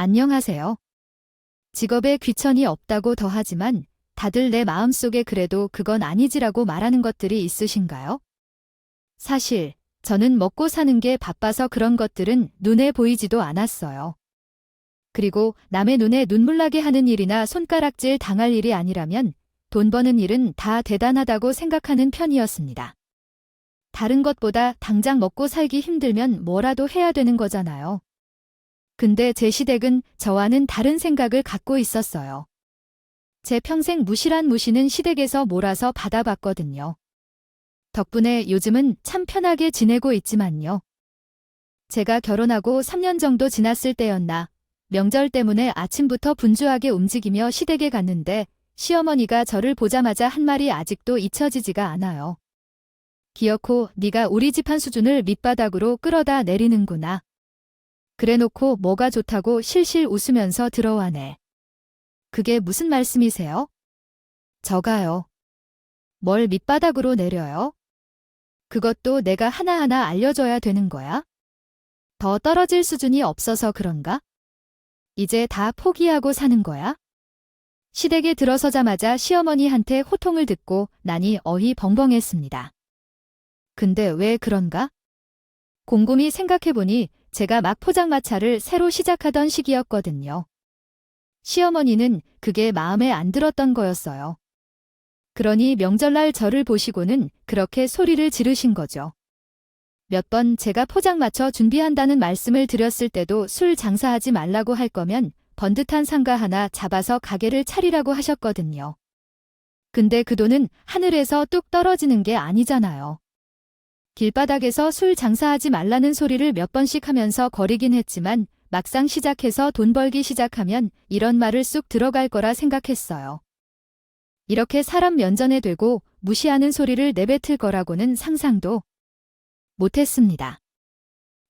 안녕하세요. 직업에 귀천이 없다고 더하지만 다들 내 마음속에 그래도 그건 아니지라고 말하는 것들이 있으신가요? 사실 저는 먹고 사는 게 바빠서 그런 것들은 눈에 보이지도 않았어요. 그리고 남의 눈에 눈물 나게 하는 일이나 손가락질 당할 일이 아니라면 돈 버는 일은 다 대단하다고 생각하는 편이었습니다. 다른 것보다 당장 먹고 살기 힘들면 뭐라도 해야 되는 거잖아요. 근데 제 시댁은 저와는 다른 생각을 갖고 있었어요. 제 평생 무시란 무시는 시댁에서 몰아서 받아봤거든요. 덕분에 요즘은 참 편하게 지내고 있지만요. 제가 결혼하고 3년 정도 지났을 때였나 명절 때문에 아침부터 분주하게 움직이며 시댁에 갔는데 시어머니가 저를 보자마자 한 말이 아직도 잊혀지지가 않아요. 기어코 네가 우리 집 한 수준을 밑바닥으로 끌어다 내리는구나. 그래놓고 뭐가 좋다고 실실 웃으면서 들어와네. 그게 무슨 말씀이세요? 저가요. 뭘 밑바닥으로 내려요? 그것도 내가 하나하나 알려줘야 되는 거야? 더 떨어질 수준이 없어서 그런가? 이제 다 포기하고 사는 거야? 시댁에 들어서자마자 시어머니한테 호통을 듣고 나니 어이 벙벙했습니다. 근데 왜 그런가? 곰곰이 생각해보니 제가 막 포장마차를 새로 시작하던 시기였거든요. 시어머니는 그게 마음에 안 들었던 거였어요. 그러니 명절날 저를 보시고는 그렇게 소리를 지르신 거죠. 몇 번 제가 포장마차 준비한다는 말씀을 드렸을 때도 술 장사하지 말라고 할 거면 번듯한 상가 하나 잡아서 가게를 차리라고 하셨거든요. 근데 그 돈은 하늘에서 뚝 떨어지는 게 아니잖아요. 길바닥에서 술 장사하지 말라는 소리를 몇 번씩 하면서 거리긴 했지만 막상 시작해서 돈 벌기 시작하면 이런 말을 쑥 들어갈 거라 생각했어요. 이렇게 사람 면전에 대고 무시하는 소리를 내뱉을 거라고는 상상도 못했습니다.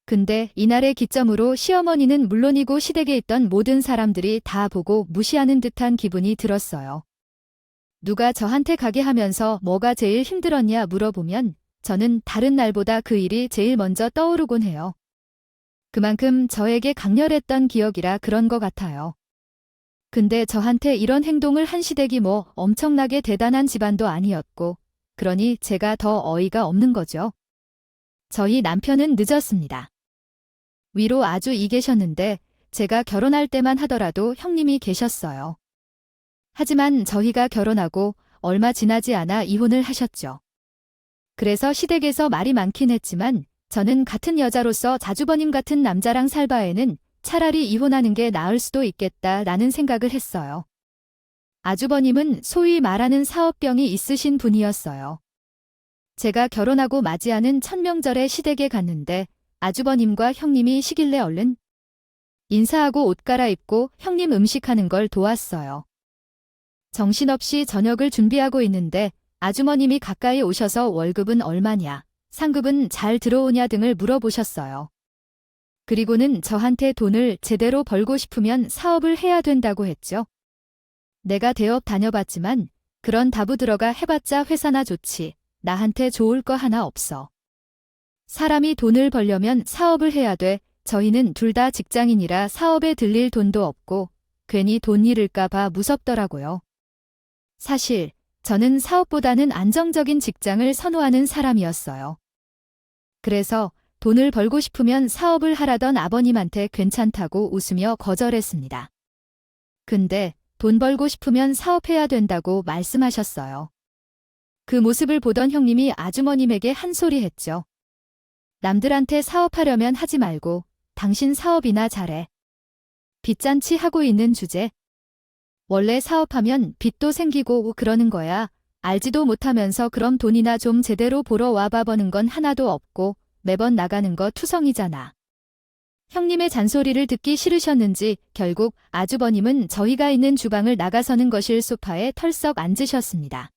근데 이날의 기점으로 시어머니는 물론이고 시댁에 있던 모든 사람들이 다 보고 무시하는 듯한 기분이 들었어요. 누가 저한테 가게 하면서 뭐가 제일 힘들었냐 물어보면 저는 다른 날보다 그 일이 제일 먼저 떠오르곤 해요. 그만큼 저에게 강렬했던 기억이라 그런 것 같아요. 근데 저한테 이런 행동을 한 시댁이 뭐 엄청나게 대단한 집안도 아니었고, 그러니 제가 더 어이가 없는 거죠. 저희 남편은 늦었습니다. 위로 아주 이 계셨는데 제가 결혼할 때만 하더라도 형님이 계셨어요. 하지만 저희가 결혼하고 얼마 지나지 않아 이혼을 하셨죠. 그래서 시댁에서 말이 많긴 했지만 저는 같은 여자로서 자주버님 같은 남자랑 살 바에는 차라리 이혼하는 게 나을 수도 있겠다라는 생각을 했어요. 아주버님은 소위 말하는 사업병이 있으신 분이었어요. 제가 결혼하고 맞이하는 첫 명절에 시댁에 갔는데 아주버님과 형님이 시길래 얼른 인사하고 옷 갈아입고 형님 음식하는 걸 도왔어요. 정신없이 저녁을 준비하고 있는데 아주머님이 가까이 오셔서 월급은 얼마냐, 상급은 잘 들어오냐 등을 물어보셨어요. 그리고는 저한테 돈을 제대로 벌고 싶으면 사업을 해야 된다고 했죠. 내가 대업 다녀봤지만 그런 다부들어가 해봤자 회사나 좋지, 나한테 좋을 거 하나 없어. 사람이 돈을 벌려면 사업을 해야 돼. 저희는 둘 다 직장인이라 사업에 들릴 돈도 없고 괜히 돈 잃을까 봐 무섭더라고요. 사실 저는 사업보다는 안정적인 직장을 선호하는 사람이었어요. 그래서 돈을 벌고 싶으면 사업을 하라던 아버님한테 괜찮다고 웃으며 거절했습니다. 근데 돈 벌고 싶으면 사업해야 된다고 말씀하셨어요. 그 모습을 보던 형님이 아주머님에게 한 소리 했죠. 남들한테 사업하려면 하지 말고 당신 사업이나 잘해. 빚잔치 하고 있는 주제. 원래 사업하면 빚도 생기고 그러는 거야. 알지도 못하면서 그럼 돈이나 좀 제대로 보러 와봐 버는 건 하나도 없고 매번 나가는 거 투성이잖아. 형님의 잔소리를 듣기 싫으셨는지 결국 아주버님은 저희가 있는 주방을 나가서는 거실 소파에 털썩 앉으셨습니다.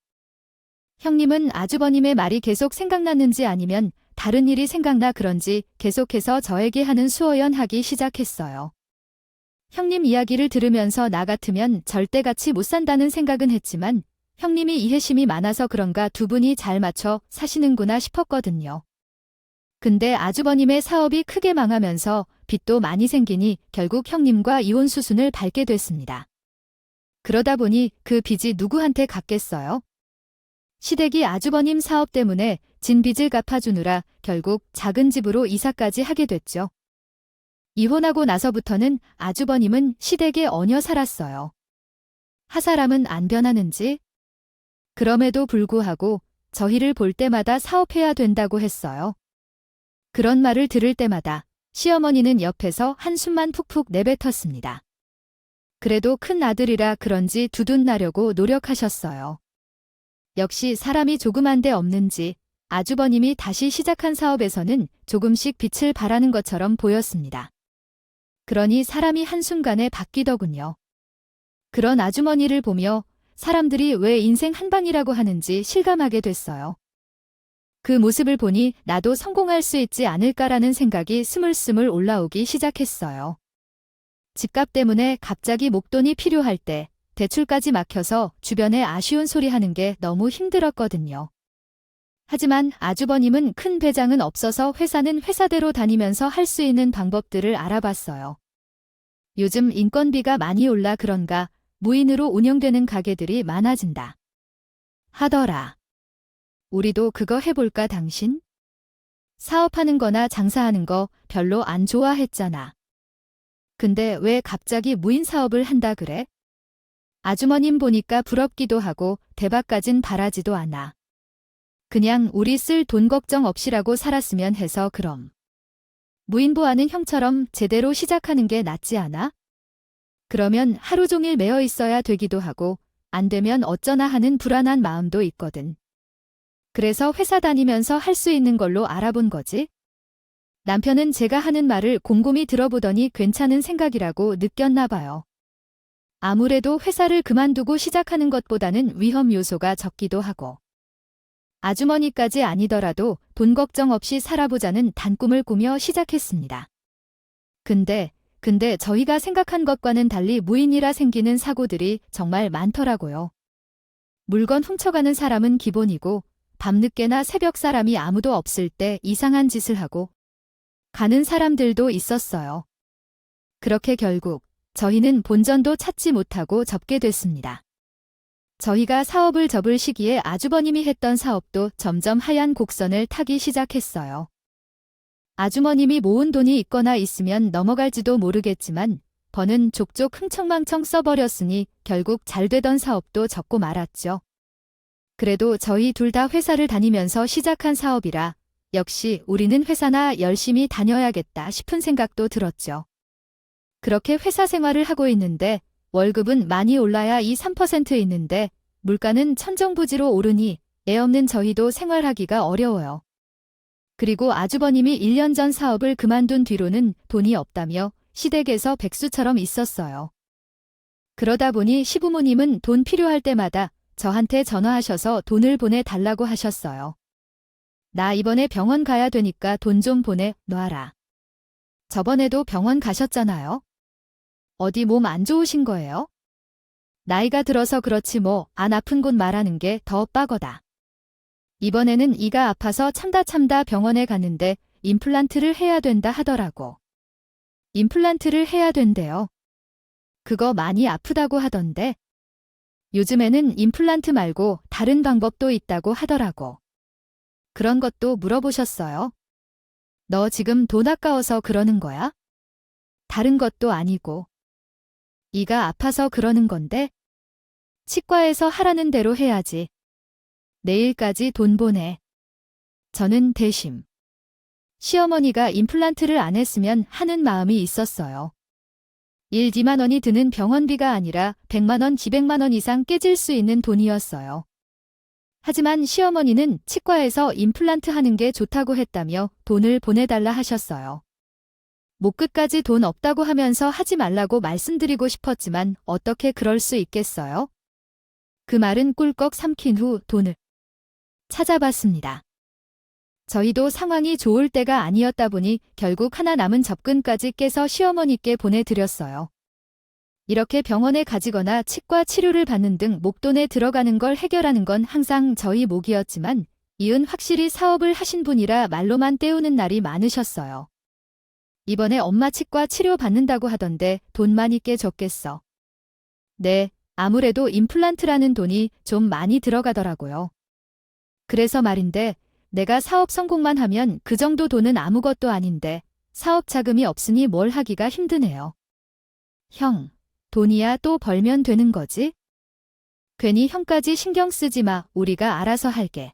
형님은 아주버님의 말이 계속 생각났는지 아니면 다른 일이 생각나 그런지 계속해서 저에게 하는 수어연하기 시작했어요. 형님 이야기를 들으면서 나 같으면 절대 같이 못 산다는 생각은 했지만 형님이 이해심이 많아서 그런가 두 분이 잘 맞춰 사시는구나 싶었거든요. 근데 아주버님의 사업이 크게 망하면서 빚도 많이 생기니 결국 형님과 이혼 수순을 밟게 됐습니다. 그러다 보니 그 빚이 누구한테 갚겠어요? 시댁이 아주버님 사업 때문에 진 빚을 갚아주느라 결국 작은 집으로 이사까지 하게 됐죠. 이혼하고 나서부터는 아주버님은 시댁에 얹혀 살았어요. 하사람은 안 변하는지? 그럼에도 불구하고 저희를 볼 때마다 사업해야 된다고 했어요. 그런 말을 들을 때마다 시어머니는 옆에서 한숨만 푹푹 내뱉었습니다. 그래도 큰 아들이라 그런지 두둔나려고 노력하셨어요. 역시 사람이 조그만 데 없는지 아주버님이 다시 시작한 사업에서는 조금씩 빛을 발하는 것처럼 보였습니다. 그러니 사람이 한순간에 바뀌더군요. 그런 아주머니를 보며 사람들이 왜 인생 한방이라고 하는지 실감하게 됐어요. 그 모습을 보니 나도 성공할 수 있지 않을까라는 생각이 스물스물 올라오기 시작했어요. 집값 때문에 갑자기 목돈이 필요할 때 대출까지 막혀서 주변에 아쉬운 소리 하는 게 너무 힘들었거든요. 하지만 아주버님은 큰 배장은 없어서 회사는 회사대로 다니면서 할 수 있는 방법들을 알아봤어요. 요즘 인건비가 많이 올라 그런가 무인으로 운영되는 가게들이 많아진다 하더라. 우리도 그거 해볼까 당신? 사업하는 거나 장사하는 거 별로 안 좋아했잖아. 근데 왜 갑자기 무인 사업을 한다 그래? 아주머님 보니까 부럽기도 하고 대박까진 바라지도 않아. 그냥 우리 쓸 돈 걱정 없이라고 살았으면 해서 그럼. 무인보하는 형처럼 제대로 시작하는 게 낫지 않아? 그러면 하루 종일 매여 있어야 되기도 하고 안 되면 어쩌나 하는 불안한 마음도 있거든. 그래서 회사 다니면서 할 수 있는 걸로 알아본 거지. 남편은 제가 하는 말을 곰곰이 들어보더니 괜찮은 생각이라고 느꼈나 봐요. 아무래도 회사를 그만두고 시작하는 것보다는 위험 요소가 적기도 하고 아주머니까지 아니더라도 돈 걱정 없이 살아보자는 단꿈을 꾸며 시작했습니다. 근데 저희가 생각한 것과는 달리 무인이라 생기는 사고들이 정말 많더라고요. 물건 훔쳐가는 사람은 기본이고 밤늦게나 새벽 사람이 아무도 없을 때 이상한 짓을 하고 가는 사람들도 있었어요. 그렇게 결국 저희는 본전도 찾지 못하고 접게 됐습니다. 저희가 사업을 접을 시기에 아주버님이 했던 사업도 점점 하얀 곡선을 타기 시작했어요. 아주머님이 모은 돈이 있거나 있으면 넘어갈지도 모르겠지만 버는 족족 흥청망청 써버렸으니 결국 잘 되던 사업도 접고 말았죠. 그래도 저희 둘 다 회사를 다니면서 시작한 사업이라 역시 우리는 회사나 열심히 다녀야겠다 싶은 생각도 들었죠. 그렇게 회사 생활을 하고 있는데 월급은 많이 올라야 2~3% 있는데 물가는 천정부지로 오르니 애 없는 저희도 생활하기가 어려워요. 그리고 아주버님이 1년 전 사업을 그만둔 뒤로는 돈이 없다며 시댁에서 백수처럼 있었어요. 그러다 보니 시부모님은 돈 필요할 때마다 저한테 전화하셔서 돈을 보내달라고 하셨어요. 나 이번에 병원 가야 되니까 돈 좀 보내놔라. 저번에도 병원 가셨잖아요. 어디 몸 안 좋으신 거예요? 나이가 들어서 그렇지 뭐 안 아픈 곳 말하는 게 더 빠거다. 이번에는 이가 아파서 참다 병원에 갔는데 임플란트를 해야 된다 하더라고. 임플란트를 해야 된대요. 그거 많이 아프다고 하던데. 요즘에는 임플란트 말고 다른 방법도 있다고 하더라고. 그런 것도 물어보셨어요? 너 지금 돈 아까워서 그러는 거야? 다른 것도 아니고. 이가 아파서 그러는 건데? 치과에서 하라는 대로 해야지. 내일까지 돈 보내. 저는 대심. 시어머니가 임플란트를 안 했으면 하는 마음이 있었어요. 2만 원이 드는 병원비가 아니라 100만 원, 200만 원 이상 깨질 수 있는 돈이었어요. 하지만 시어머니는 치과에서 임플란트 하는 게 좋다고 했다며 돈을 보내달라 하셨어요. 목 끝까지 돈 없다고 하면서 하지 말라고 말씀드리고 싶었지만 어떻게 그럴 수 있겠어요? 그 말은 꿀꺽 삼킨 후 돈을 찾아봤습니다. 저희도 상황이 좋을 때가 아니었다 보니 결국 하나 남은 접근까지 깨서 시어머니께 보내드렸어요. 이렇게 병원에 가지거나 치과 치료를 받는 등 목돈에 들어가는 걸 해결하는 건 항상 저희 몫이었지만 이은 확실히 사업을 하신 분이라 말로만 때우는 날이 많으셨어요. 이번에 엄마 치과 치료 받는다고 하던데 돈 많이 꽤 줬겠어. 네, 아무래도 임플란트라는 돈이 좀 많이 들어가더라고요. 그래서 말인데 내가 사업 성공만 하면 그 정도 돈은 아무것도 아닌데 사업 자금이 없으니 뭘 하기가 힘드네요. 형, 돈이야 또 벌면 되는 거지? 괜히 형까지 신경 쓰지 마. 우리가 알아서 할게.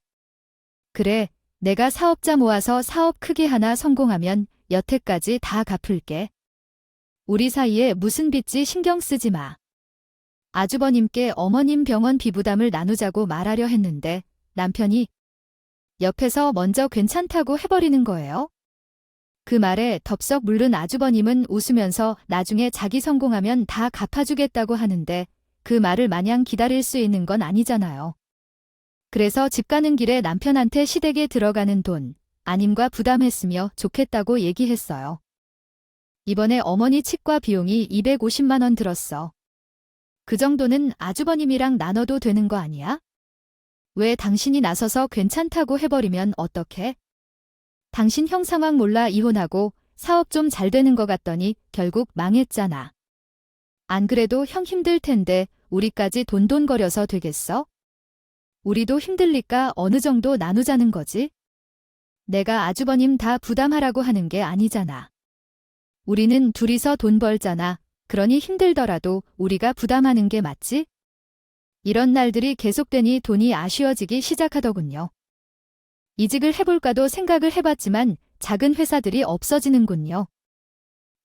그래, 내가 사업자 모아서 사업 크게 하나 성공하면 여태까지 다 갚을게. 우리 사이에 무슨 빚지 신경 쓰지 마. 아주버님께 어머님 병원 비부담을 나누자고 말하려 했는데 남편이 옆에서 먼저 괜찮다고 해버리는 거예요. 그 말에 덥석 물른 아주버님은 웃으면서 나중에 자기 성공하면 다 갚아주겠다고 하는데 그 말을 마냥 기다릴 수 있는 건 아니잖아요. 그래서 집 가는 길에 남편한테 시댁에 들어가는 돈, 아님과 부담했으며 좋겠다고 얘기했어요. 이번에 어머니 치과 비용이 250만 원 들었어. 그 정도는 아주버님이랑 나눠도 되는 거 아니야? 왜 당신이 나서서 괜찮다고 해버리면 어떡해? 당신 형 상황 몰라 이혼하고 사업 좀 잘 되는 거 같더니 결국 망했잖아. 안 그래도 형 힘들 텐데 우리까지 돈돈거려서 되겠어? 우리도 힘들니까 어느 정도 나누자는 거지? 내가 아주버님 다 부담하라고 하는 게 아니잖아. 우리는 둘이서 돈 벌잖아. 그러니 힘들더라도 우리가 부담하는 게 맞지? 이런 날들이 계속되니 돈이 아쉬워지기 시작하더군요. 이직을 해볼까도 생각을 해봤지만 작은 회사들이 없어지는군요.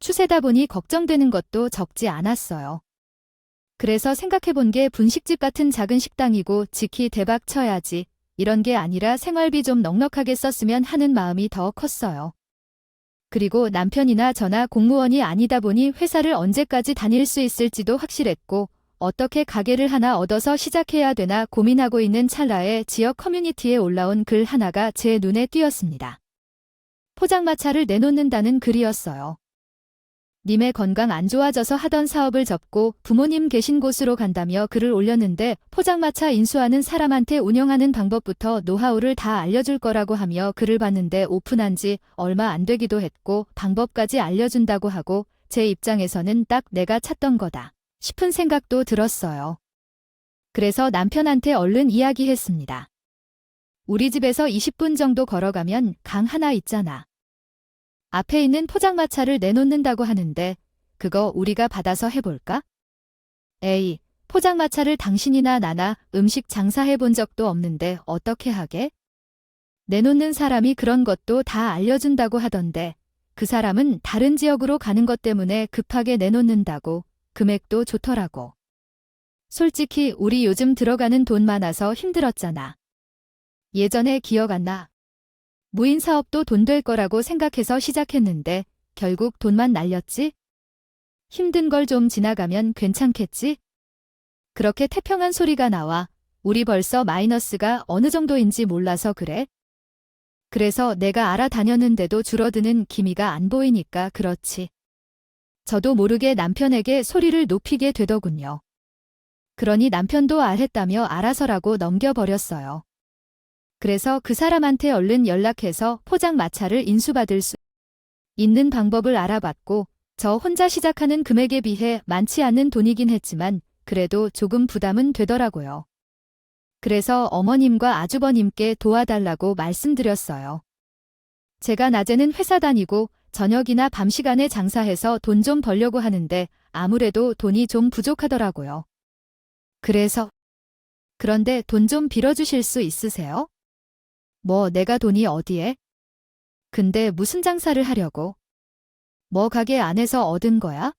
추세다 보니 걱정되는 것도 적지 않았어요. 그래서 생각해본 게 분식집 같은 작은 식당이고 직히 대박 쳐야지. 이런 게 아니라 생활비 좀 넉넉하게 썼으면 하는 마음이 더 컸어요. 그리고 남편이나 저나 공무원이 아니다 보니 회사를 언제까지 다닐 수 있을지도 확실했고 어떻게 가게를 하나 얻어서 시작해야 되나 고민하고 있는 찰나에 지역 커뮤니티에 올라온 글 하나가 제 눈에 띄었습니다. 포장마차를 내놓는다는 글이었어요. 님의 건강 안 좋아져서 하던 사업을 접고 부모님 계신 곳으로 간다며 글을 올렸는데 포장마차 인수하는 사람한테 운영하는 방법부터 노하우를 다 알려줄 거라고 하며 글을 봤는데 오픈한 지 얼마 안 되기도 했고 방법까지 알려준다고 하고 제 입장에서는 딱 내가 찾던 거다 싶은 생각도 들었어요. 그래서 남편한테 얼른 이야기했습니다. 우리 집에서 20분 정도 걸어가면 강 하나 있잖아. 앞에 있는 포장마차를 내놓는다고 하는데 그거 우리가 받아서 해볼까? 에이, 포장마차를 당신이나 나나 음식 장사해 본 적도 없는데 어떻게 하게? 내놓는 사람이 그런 것도 다 알려준다고 하던데 그 사람은 다른 지역으로 가는 것 때문에 급하게 내놓는다고 금액도 좋더라고. 솔직히 우리 요즘 들어가는 돈 많아서 힘들었잖아. 예전에 기억 안 나? 무인 사업도 돈 될 거라고 생각해서 시작했는데 결국 돈만 날렸지? 힘든 걸 좀 지나가면 괜찮겠지? 그렇게 태평한 소리가 나와 우리 벌써 마이너스가 어느 정도인지 몰라서 그래? 그래서 내가 알아다녔는데도 줄어드는 기미가 안 보이니까 그렇지. 저도 모르게 남편에게 소리를 높이게 되더군요. 그러니 남편도 알했다며 알아서라고 넘겨버렸어요. 그래서 그 사람한테 얼른 연락해서 포장마차를 인수받을 수 있는 방법을 알아봤고 저 혼자 시작하는 금액에 비해 많지 않은 돈이긴 했지만 그래도 조금 부담은 되더라고요. 그래서 어머님과 아주버님께 도와달라고 말씀드렸어요. 제가 낮에는 회사 다니고 저녁이나 밤 시간에 장사해서 돈 좀 벌려고 하는데 아무래도 돈이 좀 부족하더라고요. 그런데 돈 좀 빌어주실 수 있으세요? 뭐 내가 돈이 어디에? 근데 무슨 장사를 하려고? 뭐 가게 안에서 얻은 거야?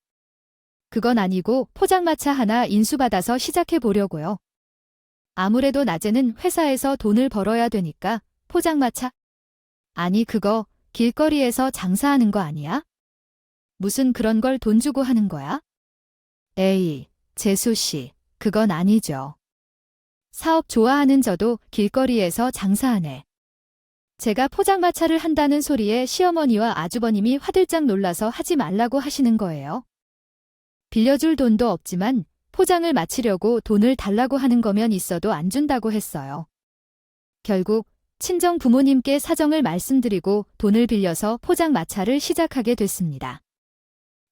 그건 아니고 포장마차 하나 인수받아서 시작해 보려고요. 아무래도 낮에는 회사에서 돈을 벌어야 되니까 포장마차? 아니 그거 길거리에서 장사하는 거 아니야? 무슨 그런 걸 돈 주고 하는 거야? 에이, 재수 씨, 그건 아니죠. 사업 좋아하는 저도 길거리에서 장사하네. 제가 포장마차를 한다는 소리에 시어머니와 아주버님이 화들짝 놀라서 하지 말라고 하시는 거예요. 빌려줄 돈도 없지만 포장을 마치려고 돈을 달라고 하는 거면 있어도 안 준다고 했어요. 결국 친정 부모님께 사정을 말씀드리고 돈을 빌려서 포장마차를 시작하게 됐습니다.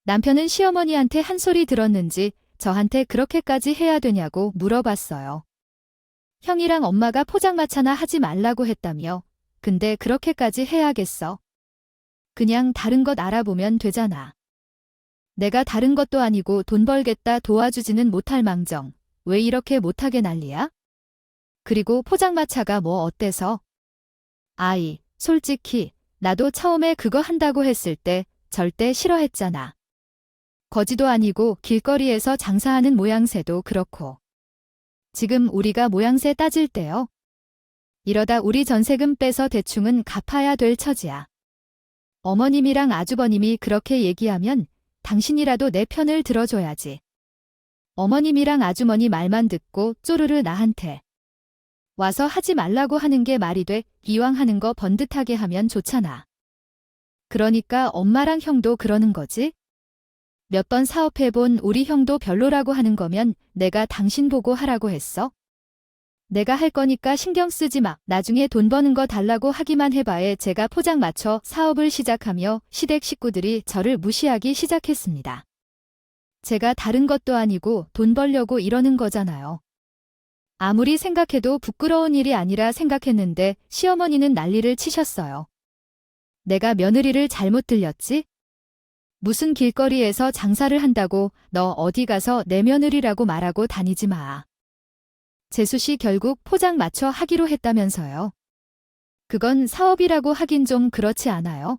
남편은 시어머니한테 한 소리 들었는지 저한테 그렇게까지 해야 되냐고 물어봤어요. 형이랑 엄마가 포장마차나 하지 말라고 했다며. 근데 그렇게까지 해야겠어? 그냥 다른 것 알아보면 되잖아. 내가 다른 것도 아니고 돈 벌겠다 도와주지는 못할 망정. 왜 이렇게 못하게 난리야? 그리고 포장마차가 뭐 어때서? 아이, 솔직히 나도 처음에 그거 한다고 했을 때 절대 싫어했잖아. 거지도 아니고 길거리에서 장사하는 모양새도 그렇고. 지금 우리가 모양새 따질 때요. 이러다 우리 전세금 빼서 대충은 갚아야 될 처지야. 어머님이랑 아주버님이 그렇게 얘기하면 당신이라도 내 편을 들어줘야지. 어머님이랑 아주머니 말만 듣고 쪼르르 나한테 와서 하지 말라고 하는 게 말이 돼. 이왕 하는 거 번듯하게 하면 좋잖아. 그러니까 엄마랑 형도 그러는 거지? 몇 번 사업해본 우리 형도 별로라고 하는 거면 내가 당신 보고 하라고 했어? 내가 할 거니까 신경 쓰지 마. 나중에 돈 버는 거 달라고 하기만 해봐에 제가 포장 맞춰 사업을 시작하며 시댁 식구들이 저를 무시하기 시작했습니다. 제가 다른 것도 아니고 돈 벌려고 이러는 거잖아요. 아무리 생각해도 부끄러운 일이 아니라 생각했는데 시어머니는 난리를 치셨어요. 내가 며느리를 잘못 들렸지? 무슨 길거리에서 장사를 한다고 너 어디 가서 내 며느리라고 말하고 다니지 마. 재수 씨 결국 포장 맞춰 하기로 했다면서요. 그건 사업이라고 하긴 좀 그렇지 않아요?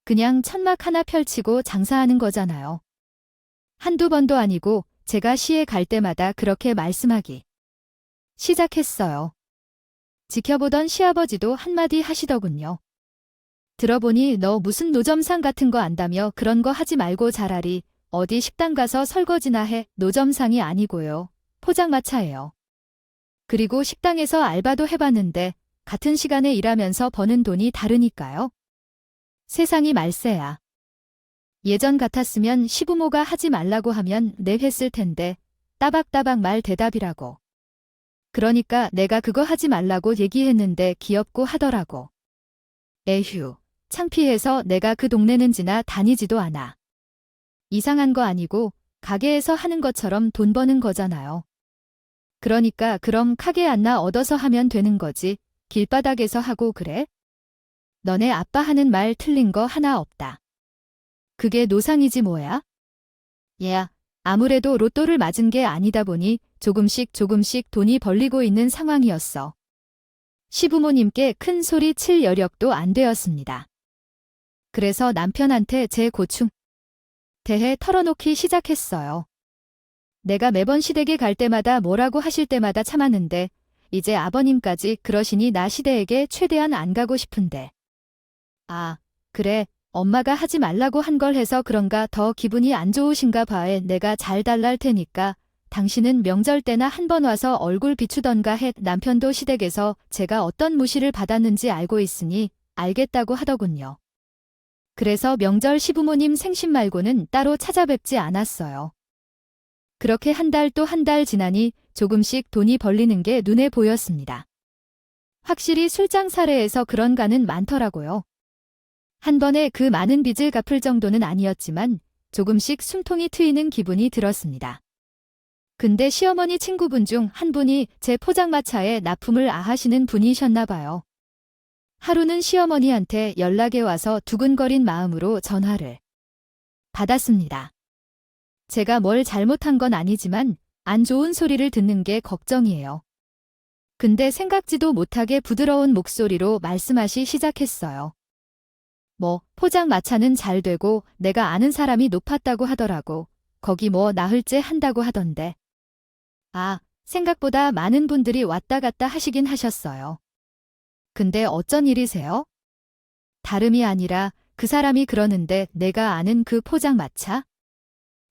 그냥 천막 하나 펼치고 장사하는 거잖아요. 한두 번도 아니고 제가 시에 갈 때마다 그렇게 말씀하기 시작했어요. 지켜보던 시아버지도 한마디 하시더군요. 들어보니 너 무슨 노점상 같은 거 안다며 그런 거 하지 말고 잘하리. 어디 식당 가서 설거지나 해. 노점상이 아니고요. 포장마차예요. 그리고 식당에서 알바도 해봤는데 같은 시간에 일하면서 버는 돈이 다르니까요. 세상이 말세야. 예전 같았으면 시부모가 하지 말라고 하면 내 했을 텐데 따박따박 말 대답이라고. 그러니까 내가 그거 하지 말라고 얘기했는데 귀엽고 하더라고. 에휴. 창피해서 내가 그 동네는 지나 다니지도 않아. 이상한 거 아니고 가게에서 하는 것처럼 돈 버는 거잖아요. 그러니까 그럼 가게 안나 얻어서 하면 되는 거지. 길바닥에서 하고 그래? 너네 아빠 하는 말 틀린 거 하나 없다. 그게 노상이지 뭐야? 얘야, 아무래도 로또를 맞은 게 아니다 보니 조금씩 돈이 벌리고 있는 상황이었어. 시부모님께 큰 소리 칠 여력도 안 되었습니다. 그래서 남편한테 제 고충 대해 털어놓기 시작했어요. 내가 매번 시댁에 갈 때마다 뭐라고 하실 때마다 참았는데 이제 아버님까지 그러시니 나 시댁에게 최대한 안 가고 싶은데. 아, 그래. 엄마가 하지 말라고 한 걸 해서 그런가 더 기분이 안 좋으신가 봐에 내가 잘 달랄 테니까 당신은 명절 때나 한 번 와서 얼굴 비추던가 해. 남편도 시댁에서 제가 어떤 무시를 받았는지 알고 있으니 알겠다고 하더군요. 그래서 명절 시부모님 생신 말고는 따로 찾아뵙지 않았어요. 그렇게 한 달 또 한 달 지나니 조금씩 돈이 벌리는 게 눈에 보였습니다. 확실히 술장 사례에서 그런가는 많더라고요. 한 번에 그 많은 빚을 갚을 정도는 아니었지만 조금씩 숨통이 트이는 기분이 들었습니다. 근데 시어머니 친구분 중 한 분이 제 포장마차에 납품을 아하시는 분이셨나 봐요. 하루는 시어머니한테 연락이 와서 두근거린 마음으로 전화를 받았습니다. 제가 뭘 잘못한 건 아니지만 안 좋은 소리를 듣는 게 걱정이에요. 근데 생각지도 못하게 부드러운 목소리로 말씀하시 시작했어요. 뭐 포장마차는 잘 되고 내가 아는 사람이 높았다고 하더라고. 거기 뭐 나흘째 한다고 하던데. 아, 생각보다 많은 분들이 왔다 갔다 하시긴 하셨어요. 근데 어쩐 일이세요? 다름이 아니라 그 사람이 그러는데 내가 아는 그 포장마차?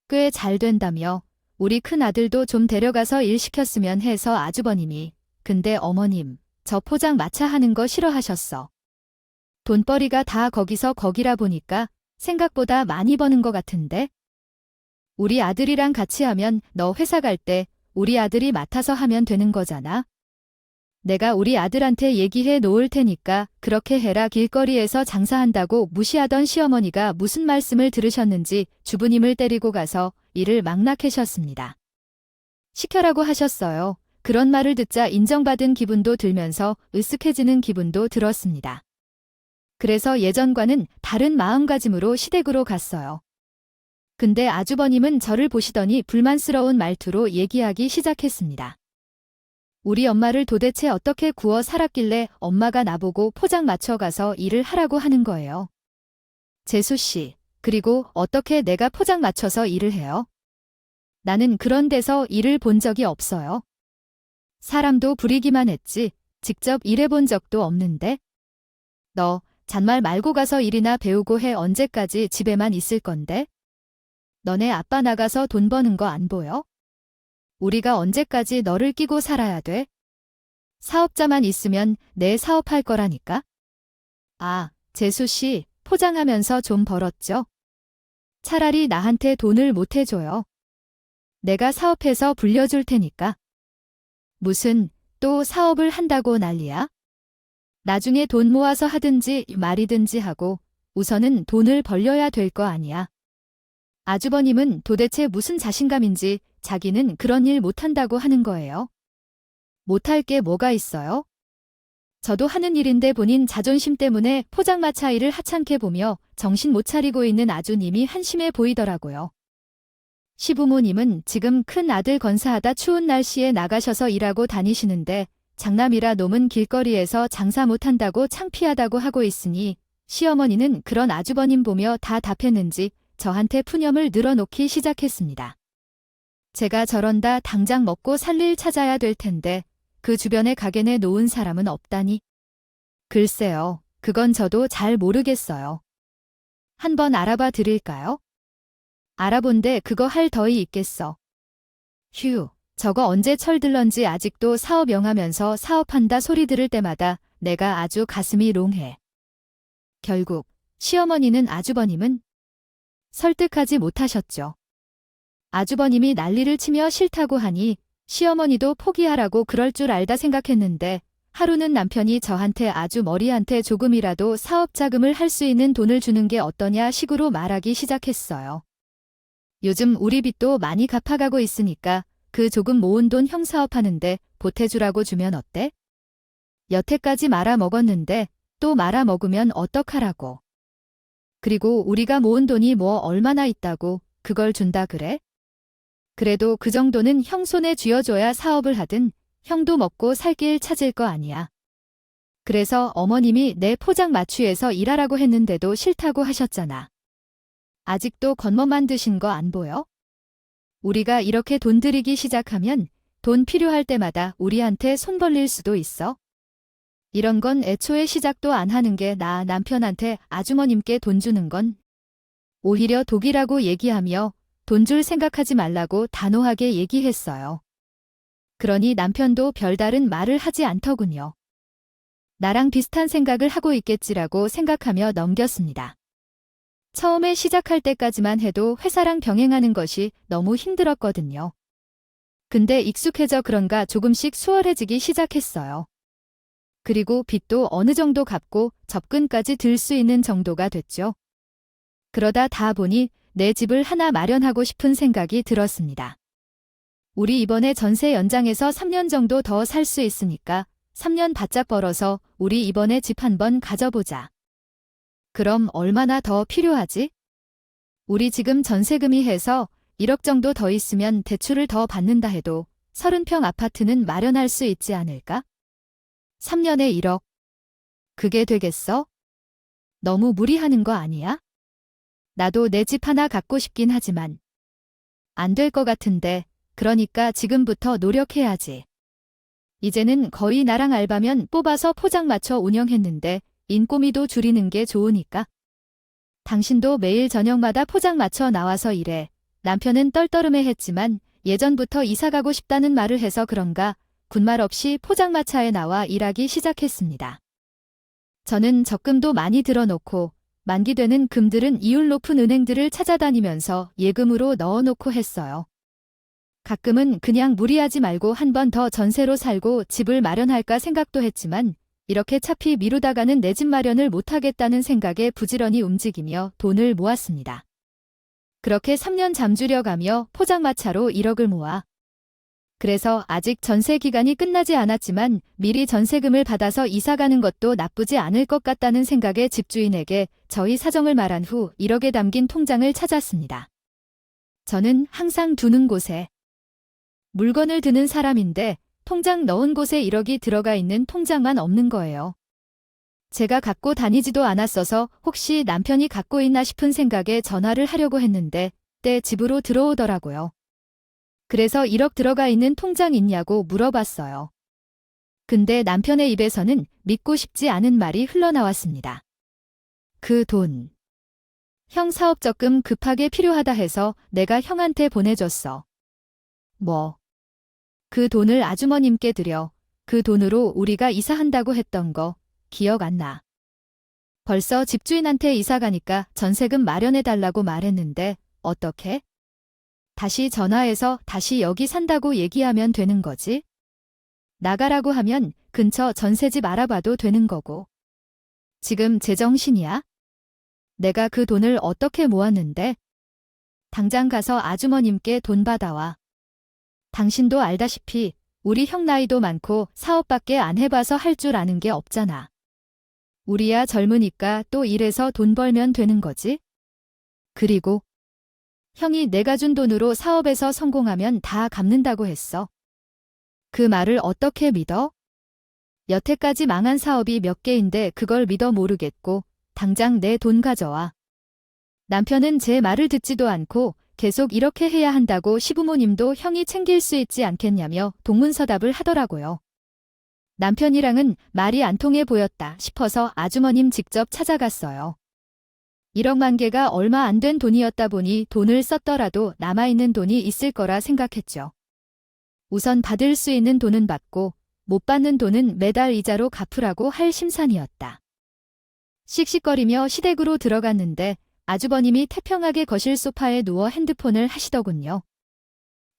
꽤 잘 된다며 우리 큰아들도 좀 데려가서 일 시켰으면 해서 아주버님이. 근데 어머님, 저 포장마차 하는 거 싫어하셨어. 돈벌이가 다 거기서 거기라 보니까 생각보다 많이 버는 것 같은데? 우리 아들이랑 같이 하면 너 회사 갈 때 우리 아들이 맡아서 하면 되는 거잖아. 내가 우리 아들한테 얘기해 놓을 테니까 그렇게 해라. 길거리에서 장사한다고 무시하던 시어머니가 무슨 말씀을 들으셨는지 주부님을 때리고 가서 일을 막 나케셨습니다. 시켜라고 하셨어요. 그런 말을 듣자 인정받은 기분도 들면서 으쓱해지는 기분도 들었습니다. 그래서 예전과는 다른 마음가짐으로 시댁으로 갔어요. 근데 아주버님은 저를 보시더니 불만스러운 말투로 얘기하기 시작했습니다. 우리 엄마를 도대체 어떻게 구워 살았길래 엄마가 나보고 포장 맞춰가서 일을 하라고 하는 거예요. 재수 씨, 그리고 어떻게 내가 포장 맞춰서 일을 해요? 나는 그런 데서 일을 본 적이 없어요. 사람도 부리기만 했지 직접 일해본 적도 없는데. 너 잔말 말고 가서 일이나 배우고 해. 언제까지 집에만 있을 건데? 너네 아빠 나가서 돈 버는 거 안 보여? 우리가 언제까지 너를 끼고 살아야 돼? 사업자만 있으면 내 사업할 거라니까? 아, 재수 씨, 포장하면서 좀 벌었죠? 차라리 나한테 돈을 못 해줘요. 내가 사업해서 불려줄 테니까. 무슨 또 사업을 한다고 난리야? 나중에 돈 모아서 하든지 말이든지 하고 우선은 돈을 벌려야 될 거 아니야. 아주버님은 도대체 무슨 자신감인지 자기는 그런 일 못한다고 하는 거예요. 못할 게 뭐가 있어요? 저도 하는 일인데 본인 자존심 때문에 포장마차 일을 하찮게 보며 정신 못 차리고 있는 아주님이 한심해 보이더라고요. 시부모님은 지금 큰 아들 건사하다 추운 날씨에 나가셔서 일하고 다니시는데 장남이라 놈은 길거리에서 장사 못한다고 창피하다고 하고 있으니 시어머니는 그런 아주버님 보며 다 답했는지 저한테 푸념을 늘어놓기 시작했습니다. 제가 저런다 당장 먹고 살 일 찾아야 될 텐데 그 주변에 가게 내 놓은 사람은 없다니. 글쎄요, 그건 저도 잘 모르겠어요. 한번 알아봐 드릴까요? 알아본데 그거 할 더위 있겠어. 휴, 저거 언제 철들런지 아직도 사업 영하면서 사업한다 소리 들을 때마다 내가 아주 가슴이 롱해. 결국 시어머니는 아주버님은 설득하지 못하셨죠. 아주버님이 난리를 치며 싫다고 하니 시어머니도 포기하라고 그럴 줄 알다 생각했는데 하루는 남편이 저한테 아주 머리한테 조금이라도 사업 자금을 할 수 있는 돈을 주는 게 어떠냐 식으로 말하기 시작했어요. 요즘 우리 빚도 많이 갚아가고 있으니까 그 조금 모은 돈 형 사업하는데 보태주라고 주면 어때? 여태까지 말아먹었는데 또 말아먹으면 어떡하라고. 그리고 우리가 모은 돈이 뭐 얼마나 있다고 그걸 준다 그래? 그래도 그 정도는 형 손에 쥐어줘야 사업을 하든 형도 먹고 살 길 찾을 거 아니야. 그래서 어머님이 내 포장 마취해서 일하라고 했는데도 싫다고 하셨잖아. 아직도 겉멋만 드신 거 안 보여? 우리가 이렇게 돈 들이기 시작하면 돈 필요할 때마다 우리한테 손 벌릴 수도 있어. 이런 건 애초에 시작도 안 하는 게 나아. 남편한테 아주머님께 돈 주는 건 오히려 독이라고 얘기하며 돈 줄 생각하지 말라고 단호하게 얘기했어요. 그러니 남편도 별다른 말을 하지 않더군요. 나랑 비슷한 생각을 하고 있겠지라고 생각하며 넘겼습니다. 처음에 시작할 때까지만 해도 회사랑 병행하는 것이 너무 힘들었거든요. 근데 익숙해져 그런가 조금씩 수월해지기 시작했어요. 그리고 빚도 어느 정도 갚고 접근까지 들 수 있는 정도가 됐죠. 그러다 다 보니 내 집을 하나 마련하고 싶은 생각이 들었습니다. 우리 이번에 전세 연장해서 3년 정도 더 살 수 있으니까 3년 바짝 벌어서 우리 이번에 집 한번 가져보자. 그럼 얼마나 더 필요하지? 우리 지금 전세금이 해서 1억 정도 더 있으면 대출을 더 받는다 해도 30평 아파트는 마련할 수 있지 않을까? 3년에 1억. 그게 되겠어? 너무 무리하는 거 아니야? 나도 내 집 하나 갖고 싶긴 하지만 안 될 것 같은데 그러니까 지금부터 노력해야지. 이제는 거의 나랑 알바면 뽑아서 포장 맞춰 운영했는데 인꼬미도 줄이는 게 좋으니까. 당신도 매일 저녁마다 포장 맞춰 나와서 일해. 남편은 떨떠름해 했지만 예전부터 이사 가고 싶다는 말을 해서 그런가 군말 없이 포장마차에 나와 일하기 시작했습니다. 저는 적금도 많이 들어놓고 만기되는 금들은 이율 높은 은행들을 찾아다니면서 예금으로 넣어놓고 했어요. 가끔은 그냥 무리하지 말고 한 번 더 전세로 살고 집을 마련할까 생각도 했지만 이렇게 차피 미루다가는 내 집 마련을 못하겠다는 생각에 부지런히 움직이며 돈을 모았습니다. 그렇게 3년 잠주려가며 포장마차로 1억을 모아. 그래서 아직 전세 기간이 끝나지 않았지만 미리 전세금을 받아서 이사가는 것도 나쁘지 않을 것 같다는 생각에 집주인에게 저희 사정을 말한 후 1억에 담긴 통장을 찾았습니다. 저는 항상 두는 곳에 물건을 드는 사람인데 통장 넣은 곳에 1억이 들어가 있는 통장만 없는 거예요. 제가 갖고 다니지도 않았어서 혹시 남편이 갖고 있나 싶은 생각에 전화를 하려고 했는데 때 집으로 들어오더라고요. 그래서 1억 들어가 있는 통장 있냐고 물어봤어요. 근데 남편의 입에서는 믿고 싶지 않은 말이 흘러나왔습니다. 그 돈. 형 사업 적금 급하게 필요하다 해서 내가 형한테 보내줬어. 뭐? 그 돈을 아주머님께 드려. 그 돈으로 우리가 이사한다고 했던 거 기억 안 나. 벌써 집주인한테 이사 가니까 전세금 마련해달라고 말했는데 어떻게? 다시 전화해서 다시 여기 산다고 얘기하면 되는 거지? 나가라고 하면 근처 전세집 알아봐도 되는 거고. 지금 제정신이야? 내가 그 돈을 어떻게 모았는데? 당장 가서 아주머님께 돈 받아와. 당신도 알다시피 우리 형 나이도 많고 사업밖에 안 해봐서 할 줄 아는 게 없잖아. 우리야 젊으니까 또 일해서 돈 벌면 되는 거지? 그리고 형이 내가 준 돈으로 사업에서 성공하면 다 갚는다고 했어. 그 말을 어떻게 믿어? 여태까지 망한 사업이 몇 개인데 그걸 믿어 모르겠고 당장 내 돈 가져와. 남편은 제 말을 듣지도 않고 계속 이렇게 해야 한다고 시부모님도 형이 챙길 수 있지 않겠냐며 동문서답을 하더라고요. 남편이랑은 말이 안 통해 보였다 싶어서 아주머님 직접 찾아갔어요. 1억만 개가 얼마 안 된 돈이었다 보니 돈을 썼더라도 남아있는 돈이 있을 거라 생각했죠. 우선 받을 수 있는 돈은 받고 못 받는 돈은 매달 이자로 갚으라고 할 심산이었다. 씩씩거리며 시댁으로 들어갔는데 아주버님이 태평하게 거실 소파에 누워 핸드폰을 하시더군요.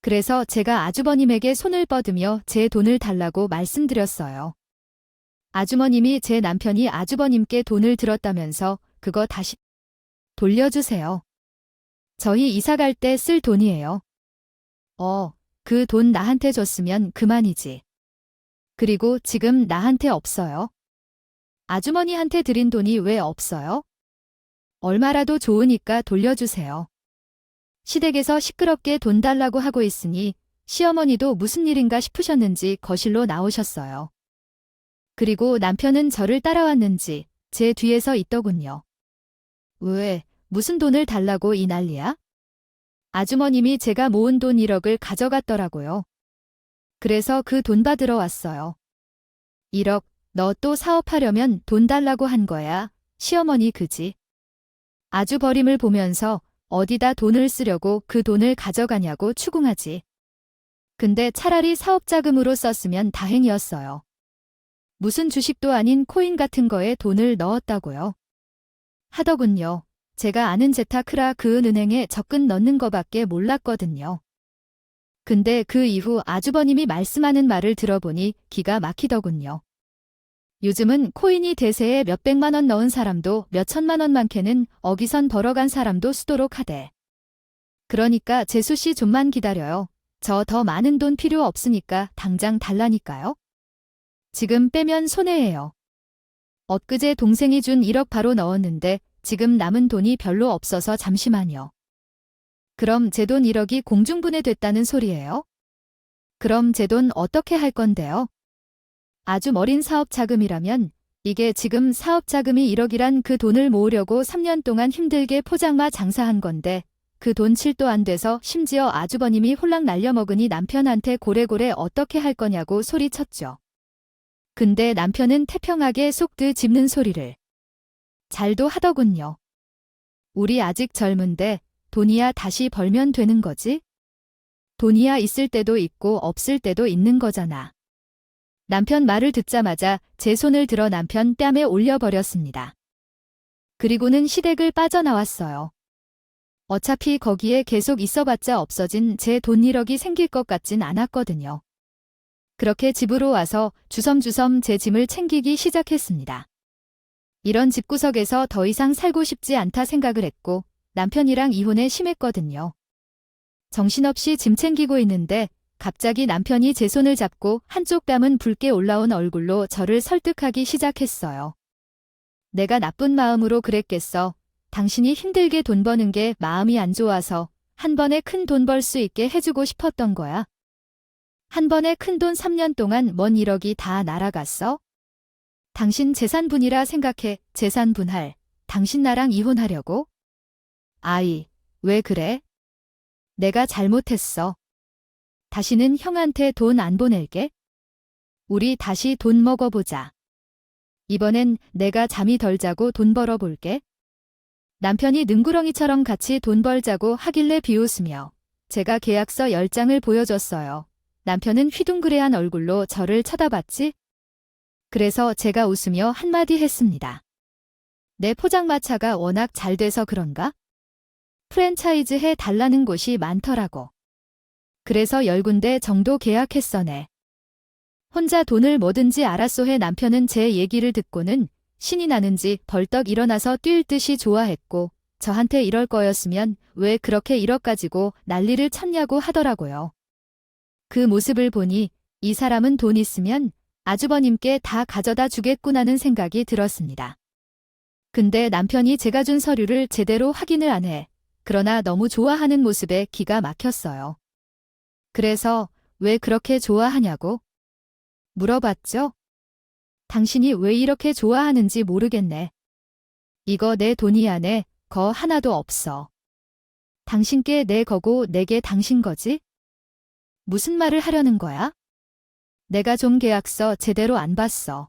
그래서 제가 아주버님에게 손을 뻗으며 제 돈을 달라고 말씀드렸어요. 아주머님이 제 남편이 아주버님께 돈을 들었다면서 그거 다시 돌려주세요. 저희 이사 갈 때 쓸 돈이에요. 그 돈 나한테 줬으면 그만이지. 그리고 지금 나한테 없어요. 아주머니한테 드린 돈이 왜 없어요? 얼마라도 좋으니까 돌려주세요. 시댁에서 시끄럽게 돈 달라고 하고 있으니 시어머니도 무슨 일인가 싶으셨는지 거실로 나오셨어요. 그리고 남편은 저를 따라왔는지 제 뒤에서 있더군요. 왜, 무슨 돈을 달라고 이 난리야? 아주머님이 제가 모은 돈 1억을 가져갔더라고요. 그래서 그 돈 받으러 왔어요. 1억, 너 또 사업하려면 돈 달라고 한 거야, 시어머니 그지? 아주버림을 보면서 어디다 돈을 쓰려고 그 돈을 가져가냐고 추궁하지. 근데 차라리 사업자금으로 썼으면 다행이었어요. 무슨 주식도 아닌 코인 같은 거에 돈을 넣었다고요. 하더군요. 제가 아는 재테크라 그 은행에 적금 넣는 거밖에 몰랐거든요. 근데 그 이후 아주버님이 말씀하는 말을 들어보니 기가 막히더군요. 요즘은 코인이 대세에 몇백만 원 넣은 사람도 몇천만 원 많게는 억이선 벌어간 사람도 수두룩 하대. 그러니까 재수씨 좀만 기다려요. 저 더 많은 돈 필요 없으니까 당장 달라니까요. 지금 빼면 손해예요. 엊그제 동생이 준 1억 바로 넣었는데 지금 남은 돈이 별로 없어서 잠시만요. 그럼 제 돈 1억이 공중분해됐다는 소리예요? 그럼 제 돈 어떻게 할 건데요? 아주 어린 사업 자금이라면 이게 지금 사업 자금이 1억이란 그 돈을 모으려고 3년 동안 힘들게 포장마 장사한 건데 그 돈 7도 안 돼서 심지어 아주버님이 홀랑 날려먹으니 남편한테 고래고래 어떻게 할 거냐고 소리쳤죠. 근데 남편은 태평하게 속드 짚는 소리를 잘도 하더군요. 우리 아직 젊은데 돈이야 다시 벌면 되는 거지? 돈이야 있을 때도 있고 없을 때도 있는 거잖아. 남편 말을 듣자마자 제 손을 들어 남편 뺨에 올려버렸습니다. 그리고는 시댁을 빠져나왔어요. 어차피 거기에 계속 있어봤자 없어진 제 돈 1억이 생길 것 같진 않았거든요. 그렇게 집으로 와서 주섬주섬 제 짐을 챙기기 시작했습니다. 이런 집구석에서 더 이상 살고 싶지 않다 생각을 했고 남편이랑 이혼에 심했거든요. 정신없이 짐 챙기고 있는데 갑자기 남편이 제 손을 잡고 한쪽 뺨은 붉게 올라온 얼굴로 저를 설득하기 시작했어요. 내가 나쁜 마음으로 그랬겠어. 당신이 힘들게 돈 버는 게 마음이 안 좋아서 한 번에 큰 돈 벌 수 있게 해주고 싶었던 거야. 한 번에 큰 돈 3년 동안 먼 1억이 다 날아갔어? 당신 재산분이라 생각해. 재산분할. 당신 나랑 이혼하려고? 아이, 왜 그래? 내가 잘못했어. 다시는 형한테 돈 안 보낼게. 우리 다시 돈 먹어보자. 이번엔 내가 잠이 덜 자고 돈 벌어볼게. 남편이 능구렁이처럼 같이 돈 벌자고 하길래 비웃으며 제가 계약서 10장을 보여줬어요. 남편은 휘둥그레한 얼굴로 저를 쳐다봤지? 그래서 제가 웃으며 한마디 했습니다. 내 포장마차가 워낙 잘 돼서 그런가? 프랜차이즈 해 달라는 곳이 많더라고. 그래서 10군데 정도 계약했어네. 혼자 돈을 뭐든지 알았소 해 남편은 제 얘기를 듣고는 신이 나는지 벌떡 일어나서 뛸 듯이 좋아했고 저한테 이럴 거였으면 왜 그렇게 1억 가지고 난리를 쳤냐고 하더라고요. 그 모습을 보니 이 사람은 돈 있으면 아주버님께 다 가져다 주겠구나는 생각이 들었습니다. 근데 남편이 제가 준 서류를 제대로 확인을 안 해. 그러나 너무 좋아하는 모습에 기가 막혔어요. 그래서 왜 그렇게 좋아하냐고 물어봤죠? 당신이 왜 이렇게 좋아하는지 모르겠네. 이거 내 돈이야. 내 거 하나도 없어. 당신께 내 거고 내게 당신 거지? 무슨 말을 하려는 거야? 내가 좀 계약서 제대로 안 봤어.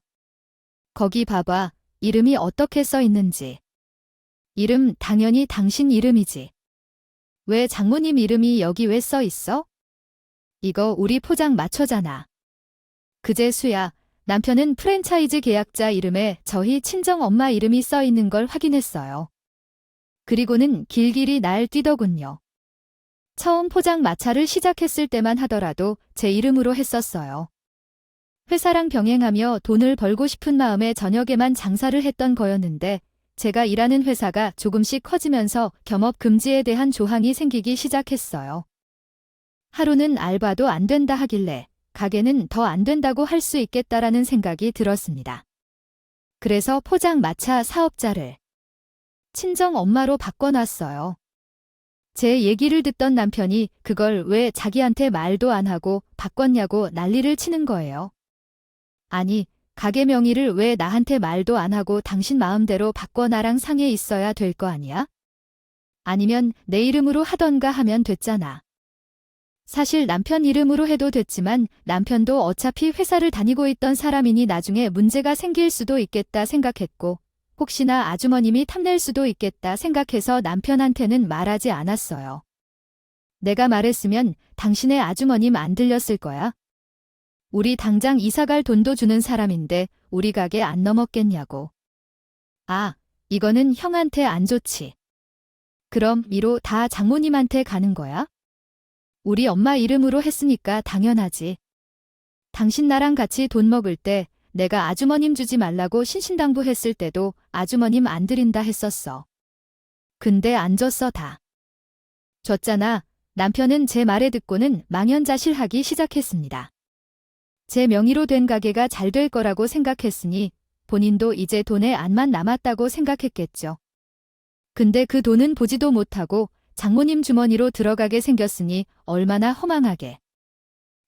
거기 봐봐. 이름이 어떻게 써 있는지. 이름 당연히 당신 이름이지. 왜 장모님 이름이 여기 왜 써 있어? 이거 우리 포장마차잖아. 그제수야 남편은 프랜차이즈 계약자 이름에 저희 친정엄마 이름이 써 있는 걸 확인했어요. 그리고는 길길이 날 뛰더군요. 처음 포장마차를 시작했을 때만 하더라도 제 이름으로 했었어요. 회사랑 병행하며 돈을 벌고 싶은 마음에 저녁에만 장사를 했던 거였는데 제가 일하는 회사가 조금씩 커지면서 겸업 금지에 대한 조항이 생기기 시작했어요. 하루는 알바도 안 된다 하길래 가게는 더 안 된다고 할 수 있겠다라는 생각이 들었습니다. 그래서 포장마차 사업자를 친정 엄마로 바꿔놨어요. 제 얘기를 듣던 남편이 그걸 왜 자기한테 말도 안 하고 바꿨냐고 난리를 치는 거예요. 아니, 가게 명의를 왜 나한테 말도 안 하고 당신 마음대로 바꿔 나랑 상해 있어야 될 거 아니야? 아니면 내 이름으로 하던가 하면 됐잖아. 사실 남편 이름으로 해도 됐지만 남편도 어차피 회사를 다니고 있던 사람이니 나중에 문제가 생길 수도 있겠다 생각했고 혹시나 아주머님이 탐낼 수도 있겠다 생각해서 남편한테는 말하지 않았어요. 내가 말했으면 당신의 아주머님 안 들렸을 거야. 우리 당장 이사갈 돈도 주는 사람인데 우리 가게 안 넘었겠냐고. 아, 이거는 형한테 안 좋지. 그럼 미로 다 장모님한테 가는 거야? 우리 엄마 이름으로 했으니까 당연하지. 당신 나랑 같이 돈 먹을 때 내가 아주머님 주지 말라고 신신당부했을 때도 아주머님 안 드린다 했었어. 근데 안 줬어 다. 줬잖아. 남편은 제 말에 듣고는 망연자실하기 시작했습니다. 제 명의로 된 가게가 잘 될 거라고 생각했으니 본인도 이제 돈에 안만 남았다고 생각했겠죠. 근데 그 돈은 보지도 못하고 장모님 주머니로 들어가게 생겼으니 얼마나 허망하게.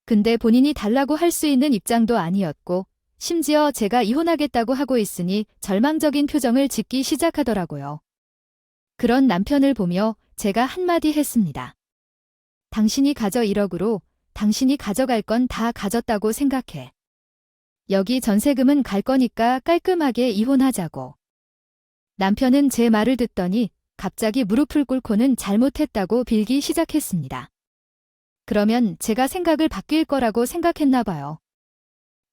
근데 본인이 달라고 할 수 있는 입장도 아니었고 심지어 제가 이혼하겠다고 하고 있으니 절망적인 표정을 짓기 시작하더라고요. 그런 남편을 보며 제가 한마디 했습니다. 당신이 가져 1억으로 당신이 가져갈 건 다 가졌다고 생각해. 여기 전세금은 갈 거니까 깔끔하게 이혼하자고. 남편은 제 말을 듣더니 갑자기 무릎을 꿇고는 잘못했다고 빌기 시작했습니다. 그러면 제가 생각을 바뀔 거라고 생각했나 봐요.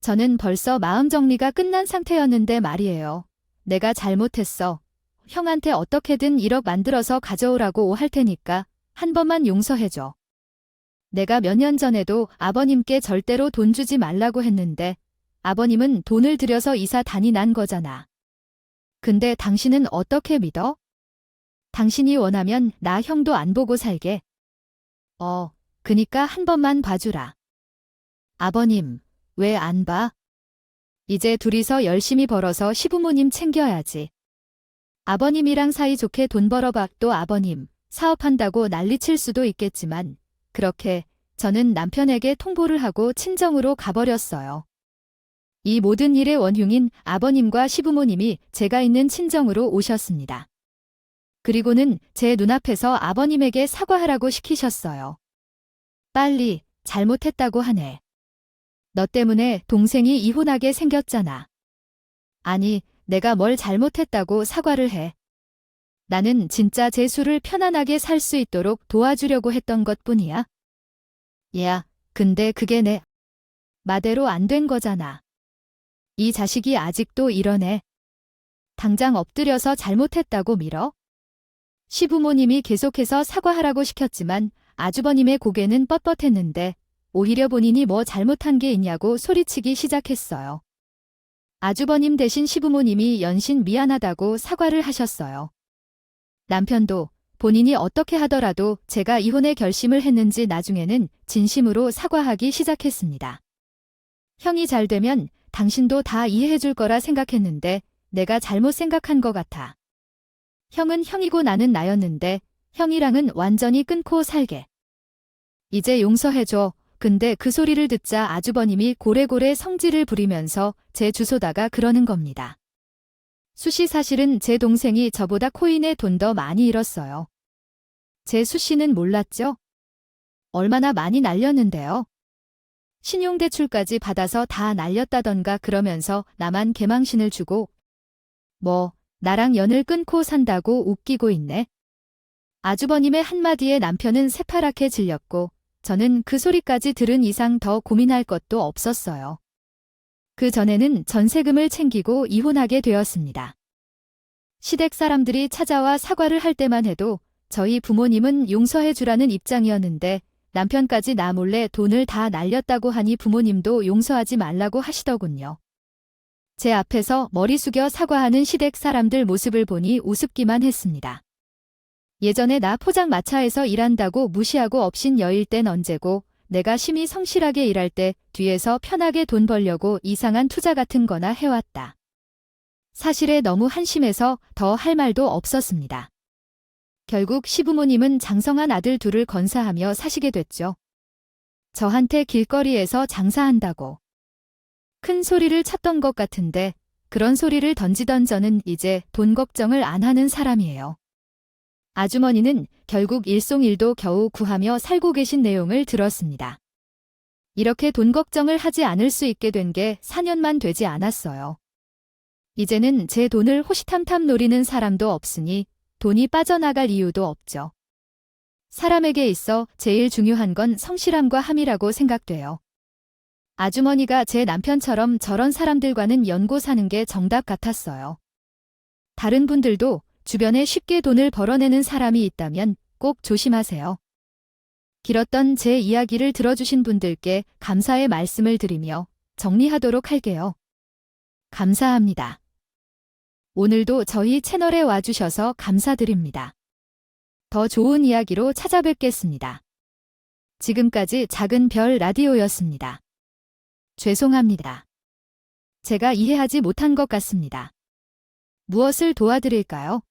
저는 벌써 마음 정리가 끝난 상태였는데 말이에요. 내가 잘못했어. 형한테 어떻게든 1억 만들어서 가져오라고 할 테니까 한 번만 용서해줘. 내가 몇 년 전에도 아버님께 절대로 돈 주지 말라고 했는데 아버님은 돈을 들여서 이사 다니난 거잖아. 근데 당신은 어떻게 믿어? 당신이 원하면 나 형도 안 보고 살게. 그니까 한 번만 봐주라. 아버님, 왜 안 봐? 이제 둘이서 열심히 벌어서 시부모님 챙겨야지. 아버님이랑 사이좋게 돈 벌어봐. 또 아버님, 사업한다고 난리칠 수도 있겠지만 그렇게 저는 남편에게 통보를 하고 친정으로 가버렸어요. 이 모든 일의 원흉인 아버님과 시부모님이 제가 있는 친정으로 오셨습니다. 그리고는 제 눈앞에서 아버님에게 사과하라고 시키셨어요. 빨리, 잘못했다고 하네. 너 때문에 동생이 이혼하게 생겼잖아. 아니, 내가 뭘 잘못했다고 사과를 해. 나는 진짜 재수를 편안하게 살 수 있도록 도와주려고 했던 것뿐이야. 야, 근데 그게 내 마대로 안 된 거잖아. 이 자식이 아직도 이러네. 당장 엎드려서 잘못했다고 밀어? 시부모님이 계속해서 사과하라고 시켰지만 아주버님의 고개는 뻣뻣했는데 오히려 본인이 뭐 잘못한 게 있냐고 소리치기 시작했어요. 아주버님 대신 시부모님이 연신 미안하다고 사과를 하셨어요. 남편도 본인이 어떻게 하더라도 제가 이혼의 결심을 했는지 나중에는 진심으로 사과하기 시작했습니다. 형이 잘 되면 당신도 다 이해해 줄 거라 생각했는데 내가 잘못 생각한 것 같아. 형은 형이고 나는 나였는데 형이랑은 완전히 끊고 살게. 이제 용서해줘. 근데 그 소리를 듣자 아주버님이 고래고래 성질을 부리면서 제 주소다가 그러는 겁니다. 수씨 사실은 제 동생이 저보다 코인에 돈 더 많이 잃었어요. 제 수씨는 몰랐죠? 얼마나 많이 날렸는데요. 신용대출까지 받아서 다 날렸다던가 그러면서 나만 개망신을 주고 나랑 연을 끊고 산다고 웃기고 있네. 아주버님의 한마디에 남편은 새파랗게 질렸고 저는 그 소리까지 들은 이상 더 고민할 것도 없었어요. 그 전에는 전세금을 챙기고 이혼하게 되었습니다. 시댁 사람들이 찾아와 사과를 할 때만 해도 저희 부모님은 용서해 주라는 입장이었는데 남편까지 나 몰래 돈을 다 날렸다고 하니 부모님도 용서하지 말라고 하시더군요. 제 앞에서 머리 숙여 사과하는 시댁 사람들 모습을 보니 우습기만 했습니다. 예전에 나 포장마차에서 일한다고 무시하고 업신 여일 땐 언제고 내가 심히 성실하게 일할 때 뒤에서 편하게 돈 벌려고 이상한 투자 같은 거나 해왔다. 사실에 너무 한심해서 더 할 말도 없었습니다. 결국 시부모님은 장성한 아들 둘을 건사하며 사시게 됐죠. 저한테 길거리에서 장사한다고 큰 소리를 쳤던 것 같은데 그런 소리를 던지던 저는 이제 돈 걱정을 안 하는 사람이에요. 아주머니는 결국 일송일도 겨우 구하며 살고 계신 내용을 들었습니다. 이렇게 돈 걱정을 하지 않을 수 있게 된 게 4년만 되지 않았어요. 이제는 제 돈을 호시탐탐 노리는 사람도 없으니 돈이 빠져나갈 이유도 없죠. 사람에게 있어 제일 중요한 건 성실함과 함이라고 생각돼요. 아주머니가 제 남편처럼 저런 사람들과는 연고 사는 게 정답 같았어요. 다른 분들도 주변에 쉽게 돈을 벌어내는 사람이 있다면 꼭 조심하세요. 길었던 제 이야기를 들어주신 분들께 감사의 말씀을 드리며 정리하도록 할게요. 감사합니다. 오늘도 저희 채널에 와주셔서 감사드립니다. 더 좋은 이야기로 찾아뵙겠습니다. 지금까지 작은 별 라디오였습니다. 죄송합니다. 제가 이해하지 못한 것 같습니다. 무엇을 도와드릴까요?